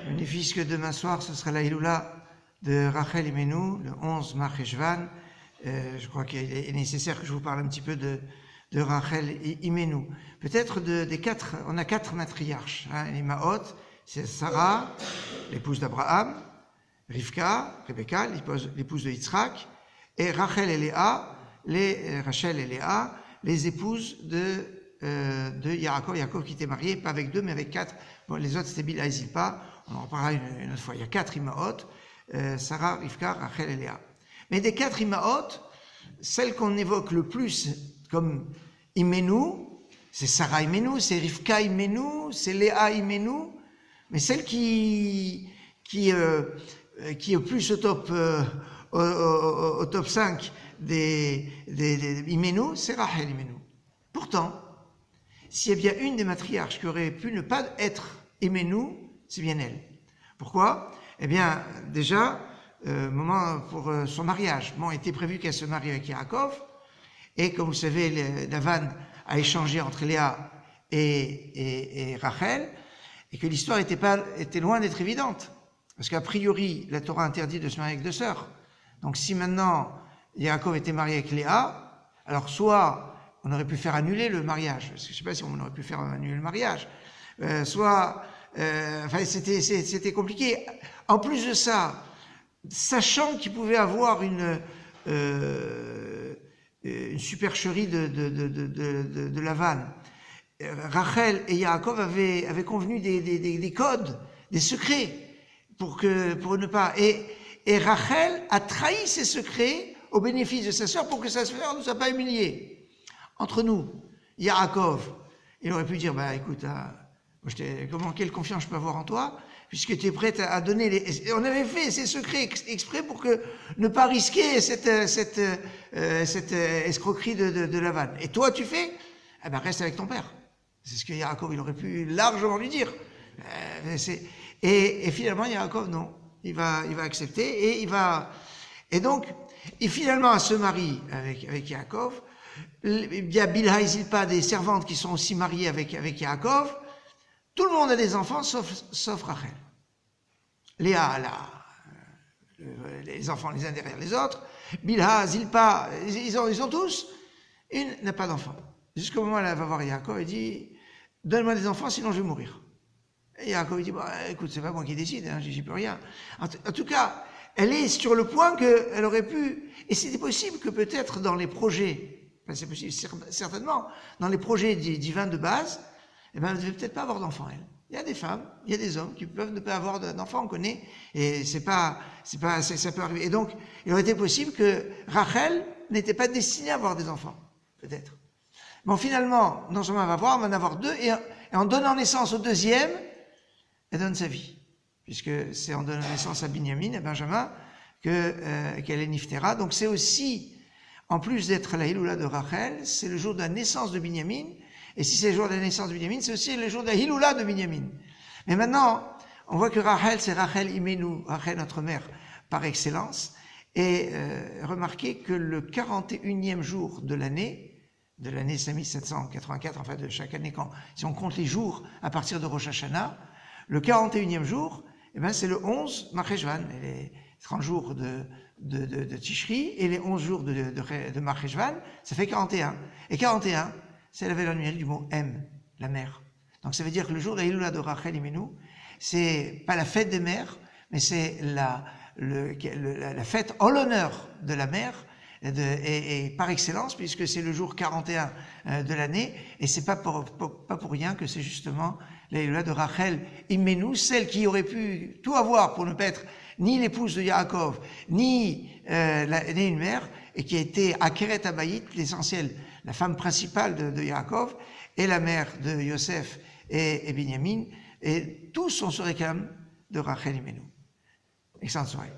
Bénéfice que demain soir, ce sera la Hiloula de Rachel Imenu, le 11 Marcheshvan. Je crois qu'il est nécessaire que je vous parle un petit peu de Rachel Imenu. Peut-être des quatre, on a quatre matriarches. Hein, les Maot, c'est Sarah, l'épouse d'Abraham, Rivka, Rebecca, l'épouse de Yitzhak, et Rachel et Léa, les épouses de Yaakov. Yaakov qui était marié, pas avec deux, mais avec quatre. Bon, les autres, c'était Bilha et Zilpa. On en reparlera une autre fois. Il y a quatre Imaot, Sarah, Rivka, Rachel et Léa. Mais des quatre Imaot, celle qu'on évoque le plus comme Imenu, c'est Sarah Imenu, c'est Rivka Imenu, c'est Léa Imenu, mais celle qui est plus au top 5 des Imenu, c'est Rachel Imenu. Pourtant, s'il y a bien une des matriarches qui aurait pu ne pas être Imenu, c'est bien elle. Pourquoi? Eh bien, déjà, moment pour son mariage. Bon, était prévu qu'elle se marie avec Yaakov, et comme vous savez, Lavan a échangé entre Léa et Rachel, et que l'histoire était loin d'être évidente. Parce qu'a priori, la Torah interdit de se marier avec deux sœurs. Donc si maintenant Yaakov était marié avec Léa, alors soit on aurait pu faire annuler le mariage, parce que je ne sais pas si on aurait pu faire annuler le mariage, c'était compliqué. En plus de ça, sachant qu'il pouvait avoir une supercherie de Lavan, Rachel et Yaakov avaient convenu des codes, des secrets, pour ne pas... Et Rachel a trahi ses secrets au bénéfice de sa sœur pour que sa sœur ne soit pas humiliée. Entre nous, Yaakov, il aurait pu dire, écoute, quelle confiance je peux avoir en toi, puisque tu es prête à donner on avait fait ces secrets exprès pour ne pas risquer cette escroquerie de Lavan. Et toi, tu fais, reste avec ton père. C'est ce que Yaakov, il aurait pu largement lui dire. Et finalement, Yaakov, non. Il va accepter et finalement, elle se marie avec Yaakov. Il y a Bilha et Zilpa, des servantes qui sont aussi mariées avec Yaakov. Tout le monde a des enfants, sauf Rachel. Léa, les enfants les uns derrière les autres. Bilha, Zilpa, ils ont tous. Une n'a pas d'enfant. Jusqu'au moment où elle va voir Yaakov et dit, donne-moi des enfants, sinon je vais mourir. Et Yaakov dit, écoute, c'est pas moi qui décide, j'y peux rien. En tout cas, elle est sur le point qu'elle aurait pu, et c'était possible que peut-être dans les projets, c'est possible, certainement, dans les projets divins de base, elle ne devait peut-être pas avoir d'enfant, elle. Il y a des femmes, il y a des hommes qui peuvent ne pas avoir d'enfant, on connaît, et ça peut arriver. Et donc, il aurait été possible que Rachel n'était pas destinée à avoir des enfants, peut-être. Bon, finalement, non seulement elle va en avoir deux, et en donnant naissance au deuxième, elle donne sa vie, puisque c'est en donnant naissance à Binyamin, à Benjamin, qu'elle est Niftera. Donc c'est aussi, en plus d'être la Hiloula de Rachel, c'est le jour de la naissance de Binyamin, et si c'est le jour de la naissance de Binyamin, c'est aussi le jour de la Hiloula de Binyamin. Mais maintenant, on voit que Rachel, c'est Rachel Imenu, Rachel notre mère, par excellence, et remarquez que le 41e jour de l'année 5784, enfin de chaque année, si on compte les jours à partir de Rosh Hashanah, le 41e jour, c'est le 11 Marcheshvan, les 30 jours de Tishri et les 11 jours de Marcheshvan, ça fait 41. Et 41, c'est la valeur numérique du mot M, la mère. Donc ça veut dire que le jour de la Hiloula de Rachel Imenu, c'est pas la fête des mères, mais c'est la fête en l'honneur de la mère, et par excellence, puisque c'est le jour 41 de l'année, et c'est pas pour rien que c'est justement la Hiloula de Rachel Imenu, celle qui aurait pu tout avoir pour ne pas être ni l'épouse de Yaakov, ni une mère, et qui a été Akeret Abayit, l'essentiel, la femme principale de Yaakov, et la mère de Yosef et Binyamin, et tous on se réclame de Rachel Imenu. Excellente soirée.